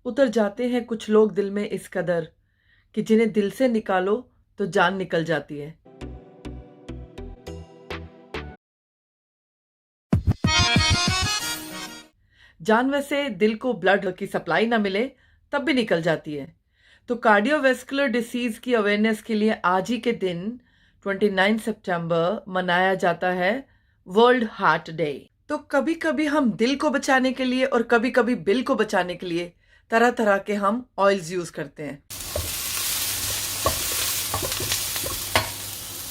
उतर जाते हैं कुछ लोग दिल में इस कदर कि जिन्हें दिल से निकालो तो जान निकल जाती है। जान वैसे दिल को ब्लड की सप्लाई ना मिले तब भी निकल जाती है। तो कार्डियोवैस्कुलर डिसीज की अवेयरनेस के लिए आज ही के दिन 29 सितंबर मनाया जाता है वर्ल्ड हार्ट डे। तो कभी कभी हम दिल को बचाने के लिए और कभी कभी बिल को बचाने के लिए तरह तरह के हम ऑयल्स यूज करते हैं।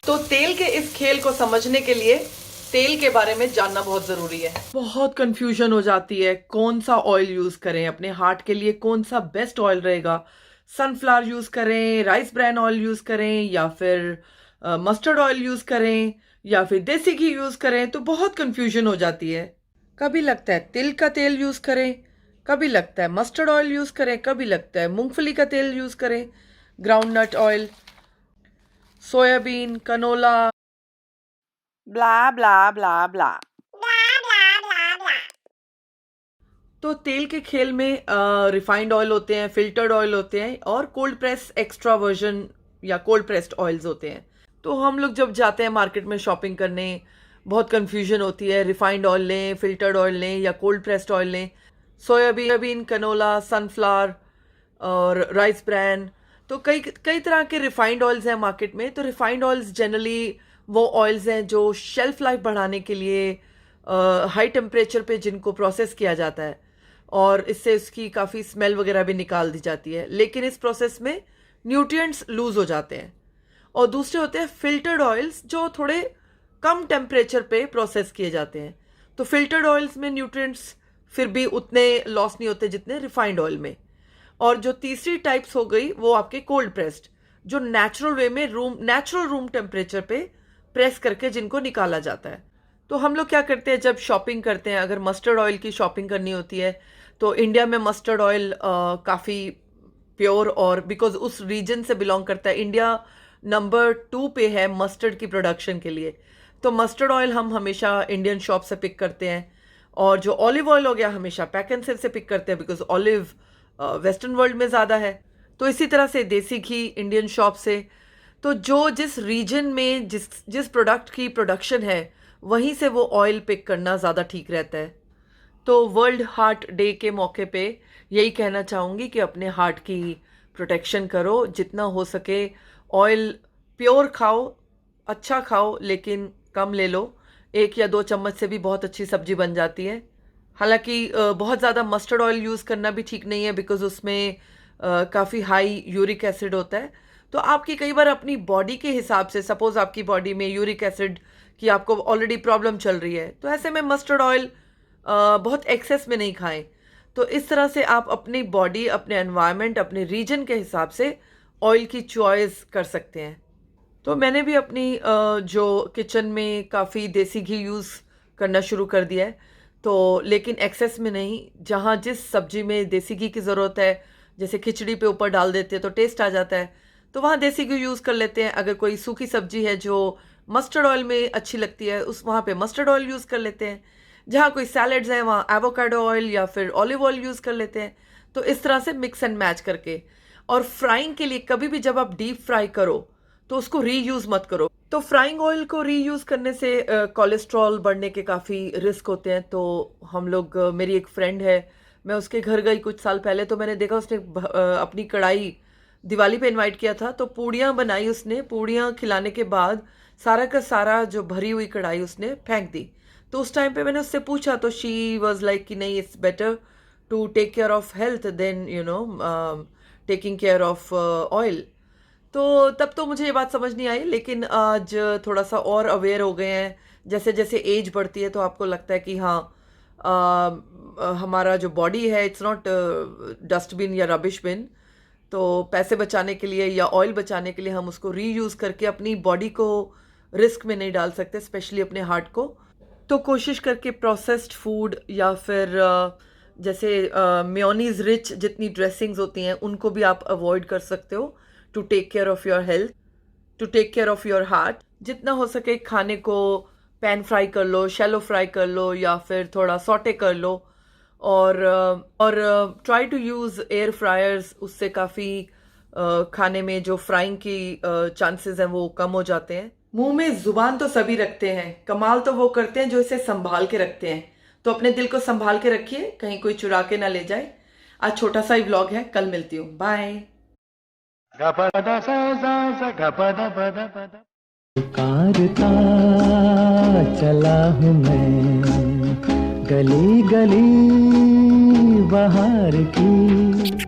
तो तेल के इस खेल को समझने के लिए तेल के बारे में जानना बहुत जरूरी है। बहुत कंफ्यूजन हो जाती है कौन सा ऑयल यूज करें अपने हार्ट के लिए, कौन सा बेस्ट ऑयल रहेगा। सनफ्लावर यूज करें, राइस ब्रान ऑयल यूज करें, या फिर मस्टर्ड ऑयल यूज करें, या फिर देसी घी यूज करें। तो बहुत कंफ्यूजन हो जाती है। कभी लगता है तिल का तेल यूज करें, कभी लगता है मस्टर्ड ऑयल यूज करें, कभी लगता है मूंगफली का तेल यूज करें, groundnut oil, soybean, canola, blah blah blah blah. तो तेल के खेल में रिफाइंड ऑयल होते हैं, फिल्टर्ड ऑयल होते हैं और कोल्ड प्रेस एक्स्ट्रा वर्जन या कोल्ड प्रेस्ड ऑयल्स होते हैं। तो हम लोग जब जाते हैं मार्केट में शॉपिंग करने, बहुत कंफ्यूजन होती है, रिफाइंड ऑयल लें, फिल्टर्ड ऑयल लें या कोल्ड प्रेस्ड ऑयल लें। सोयाबीन, कनोला, सनफ्लावर और राइस ब्रान, तो कई कई तरह के रिफाइंड ऑयल्स हैं मार्केट में। तो रिफाइंड ऑयल्स जनरली वो ऑयल्स हैं जो शेल्फ लाइफ बढ़ाने के लिए हाई टेम्परेचर पे जिनको प्रोसेस किया जाता है और इससे इसकी काफ़ी स्मेल वगैरह भी निकाल दी जाती है, लेकिन इस प्रोसेस में न्यूट्रिएंट्स लूज हो जाते हैं। और दूसरे होते हैं फिल्टर्ड ऑयल्स जो थोड़े कम टेम्परेचर पे प्रोसेस किए जाते हैं। तो फिल्टर्ड ऑयल्स में न्यूट्रिएंट्स फिर भी उतने लॉस नहीं होते जितने रिफाइंड ऑयल में। और जो तीसरी टाइप्स हो गई वो आपके कोल्ड प्रेस्ड, जो नेचुरल वे में नेचुरल रूम टेम्परेचर पे प्रेस करके जिनको निकाला जाता है। तो हम लोग क्या करते हैं जब शॉपिंग करते हैं, अगर मस्टर्ड ऑयल की शॉपिंग करनी होती है तो इंडिया में मस्टर्ड ऑयल काफ़ी प्योर, और बिकॉज उस रीजन से बिलोंग करता है, इंडिया नंबर 2 पे है मस्टर्ड की प्रोडक्शन के लिए। तो मस्टर्ड ऑयल हम हमेशा इंडियन शॉप से पिक करते हैं। और जो ऑलिव ऑयल हो गया हमेशा पैक एंड सेव से पिक करते हैं, बिकॉज ऑलिव वेस्टर्न वर्ल्ड में ज़्यादा है। तो इसी तरह से देसी घी इंडियन शॉप से। तो जो जिस रीजन में जिस जिस प्रोडक्ट की प्रोडक्शन है वहीं से वो ऑयल पिक करना ज़्यादा ठीक रहता है। तो वर्ल्ड हार्ट डे के मौके पे यही कहना चाहूँगी कि अपने हार्ट की प्रोटेक्शन करो, जितना हो सके ऑयल प्योर खाओ, अच्छा खाओ, लेकिन कम ले लो। 1 या 2 चम्मच से भी बहुत अच्छी सब्जी बन जाती है। हालांकि बहुत ज़्यादा मस्टर्ड ऑयल यूज़ करना भी ठीक नहीं है, बिकॉज उसमें काफ़ी हाई यूरिक एसिड होता है। तो आपकी कई बार अपनी बॉडी के हिसाब से, सपोज आपकी बॉडी में यूरिक एसिड की आपको ऑलरेडी प्रॉब्लम चल रही है, तो ऐसे में मस्टर्ड ऑयल बहुत एक्सेस में नहीं खाएं। तो इस तरह से आप अपनी बॉडी, अपने एनवायरनमेंट, अपने रीजन के हिसाब से ऑयल की चॉइस कर सकते हैं। तो मैंने भी अपनी जो किचन में काफ़ी देसी घी यूज़ करना शुरू कर दिया है। तो लेकिन एक्सेस में नहीं, जहाँ जिस सब्जी में देसी घी की ज़रूरत है, जैसे खिचड़ी पे ऊपर डाल देते हैं तो टेस्ट आ जाता है, तो वहाँ देसी घी यूज़ कर लेते हैं। अगर कोई सूखी सब्जी है जो मस्टर्ड ऑयल में अच्छी लगती है, उस वहाँ पे मस्टर्ड ऑयल यूज़ कर लेते हैं। जहाँ कोई सैलड्स हैं वहाँ एवोकाडो ऑयल या फिर ऑलिव ऑयल यूज़ कर लेते हैं। तो इस तरह से मिक्स एंड मैच करके। और फ्राइंग के लिए कभी भी जब आप डीप फ्राई करो तो उसको रीयूज़ मत करो। तो फ्राइंग ऑयल को रीयूज़ करने से कोलेस्ट्रॉल बढ़ने के काफ़ी रिस्क होते हैं। तो हम लोग मेरी एक फ्रेंड है, मैं उसके घर गई कुछ साल पहले, तो मैंने देखा उसने अपनी कढ़ाई दिवाली पे इनवाइट किया था, तो पूड़ियाँ बनाई उसने। पूड़ियाँ खिलाने के बाद सारा का सारा जो भरी हुई कढ़ाई उसने फेंक दी। तो उस टाइम पे मैंने उससे पूछा तो शी वॉज लाइक कि नहीं, it's better to take care of health than taking care of oil. तो तब तो मुझे ये बात समझ नहीं आई, लेकिन आज थोड़ा सा और अवेयर हो गए हैं। जैसे जैसे एज बढ़ती है तो आपको लगता है कि हाँ, हमारा जो बॉडी है इट्स नॉट डस्टबिन या रबिश बिन। तो पैसे बचाने के लिए या ऑयल बचाने के लिए हम उसको रीयूज़ करके अपनी बॉडी को रिस्क में नहीं डाल सकते, स्पेशली अपने हार्ट को। तो कोशिश करके प्रोसेस्ड फूड या फिर जैसे मेयोनीज रिच जितनी ड्रेसिंग्स होती हैं उनको भी आप अवॉइड कर सकते हो, to take care of your health, to take care of your heart. जितना हो सके खाने को पैन फ्राई कर लो, शैलो फ्राई कर लो, या फिर थोड़ा सॉटे कर लो। और try to use air fryers, उससे काफ़ी खाने में जो फ्राइंग की चांसेस हैं वो कम हो जाते हैं। मुंह में जुबान तो सभी रखते हैं, कमाल तो वो करते हैं जो इसे संभाल के रखते हैं। तो अपने दिल को संभाल के रखिए, कहीं कोई चुरा के ना ले जाए। आज छोटा सा ही व्लॉग है, कल मिलती हूँ, बाय। पुकारता चला हूँ मैं गली गली बहार की।